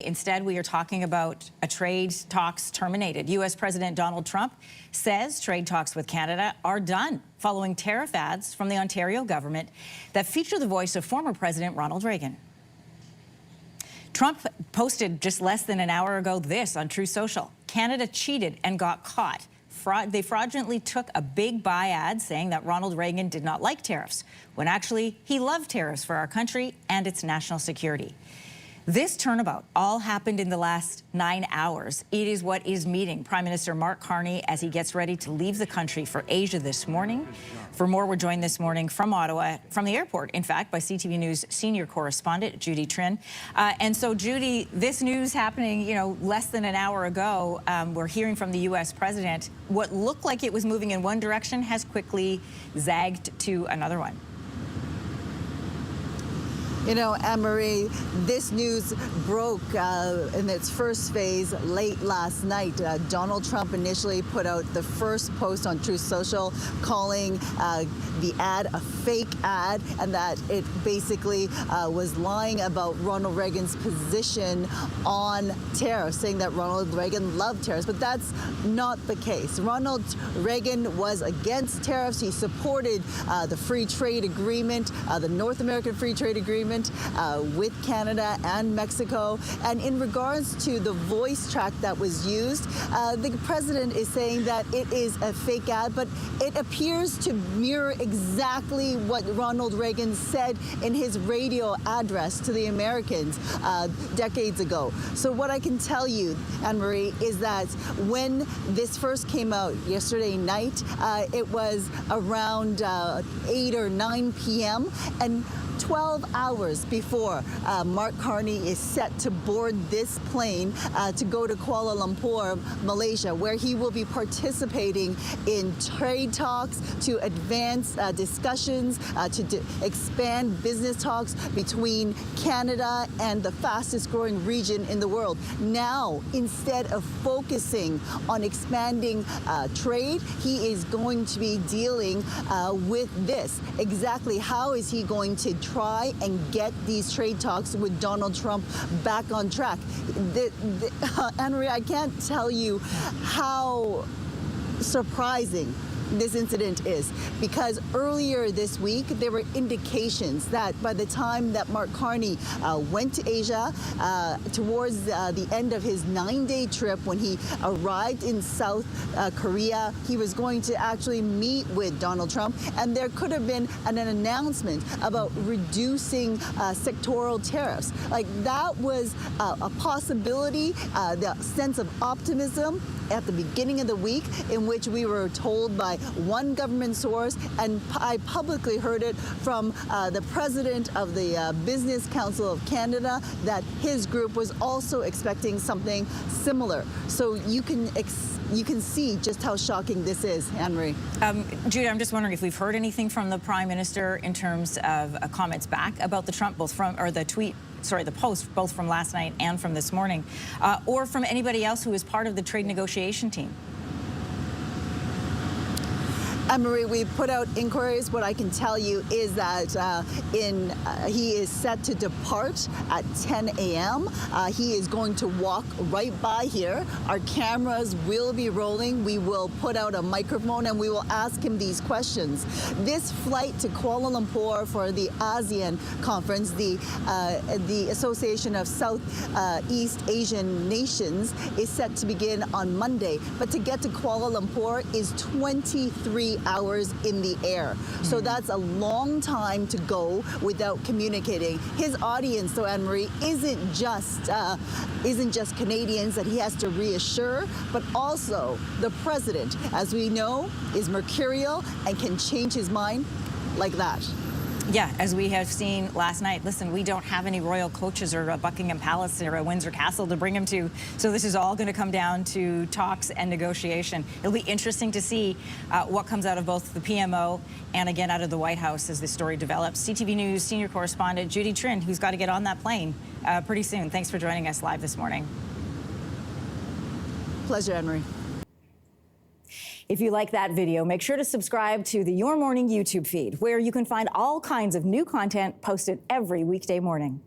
Instead, we are talking about a trade talks terminated. U.S. President Donald Trump says trade talks with Canada are done following tariff ads from the Ontario government that feature the voice of former President Ronald Reagan. Trump posted just less than an hour ago this on Truth Social. Canada cheated and got caught. They fraudulently took a big buy ad saying that Ronald Reagan did not like tariffs, when actually he loved tariffs for our country and its national security. This turnabout all happened in the last 9 hours. It is what is meeting Prime Minister Mark Carney as he gets ready to leave the country for Asia this morning. For more, we're joined this morning from Ottawa, from the airport, in fact, by CTV News senior correspondent Judy Trinh. And so, Judy, this news happening, less than an hour ago, we're hearing from the U.S. president. What looked like it was moving in one direction has quickly zagged to another one. Anne-Marie, this news broke in its first phase late last night. Donald Trump initially put out the first post on Truth Social calling the ad a fake ad, and that it basically was lying about Ronald Reagan's position on tariffs, saying that Ronald Reagan loved tariffs. But that's not the case. Ronald Reagan was against tariffs. He supported the free trade agreement, the North American Free Trade Agreement, with Canada and Mexico. And in regards to the voice track that was used, the president is saying that it is a fake ad, but it appears to mirror exactly what Ronald Reagan said in his radio address to the Americans decades ago. So what I can tell you, Anne-Marie, is that when this first came out yesterday night, it was around 8 or 9 p.m. and 12 hours before Mark Carney is set to board this plane to go to Kuala Lumpur, Malaysia, where he will be participating in trade talks to advance discussions, to expand business talks between Canada and the fastest growing region in the world. Now, instead of focusing on expanding trade, he is going to be dealing with this. Exactly how is he going to try and get these trade talks with Donald Trump back on track? Anne-Marie, I can't tell you how surprising this incident is, because earlier this week there were indications that by the time that Mark Carney went to Asia towards the end of his 9-day trip, when he arrived in South Korea, he was going to actually meet with Donald Trump, and there could have been an announcement about reducing sectoral tariffs. Like, that was a possibility, the sense of optimism at the beginning of the week, in which we were told by one government source, and I publicly heard it from the president of the Business Council of Canada, that his group was also expecting something similar. So you can see just how shocking this is, Anne-Marie. Judy, I'm just wondering if we've heard anything from the Prime Minister in terms of comments back about the Trump, the post, both from last night and from this morning, or from anybody else who is part of the trade negotiation team. Anne-Marie, we put out inquiries. What I can tell you is that he is set to depart at 10 a.m. He is going to walk right by here. Our cameras will be rolling. We will put out a microphone and we will ask him these questions. This flight to Kuala Lumpur for the ASEAN conference, the Association of Southeast Asian Nations, is set to begin on Monday. But to get to Kuala Lumpur is 23 hours in the air. So that's a long time to go without communicating. His audience, though, Anne-Marie, isn't just Canadians that he has to reassure, but also the president, as we know, is mercurial and can change his mind like that. Yeah, as we have seen last night. Listen, we don't have any royal coaches or a Buckingham Palace or a Windsor Castle to bring him to, so this is all going to come down to talks and negotiation. It'll be interesting to see what comes out of both the PMO and again out of the White House as this story develops. CTV News senior correspondent Judy Trinh, who's got to get on that plane pretty soon. Thanks for joining us live this morning. Pleasure, Anne-Marie. If you like that video, make sure to subscribe to the Your Morning YouTube feed, where you can find all kinds of new content posted every weekday morning.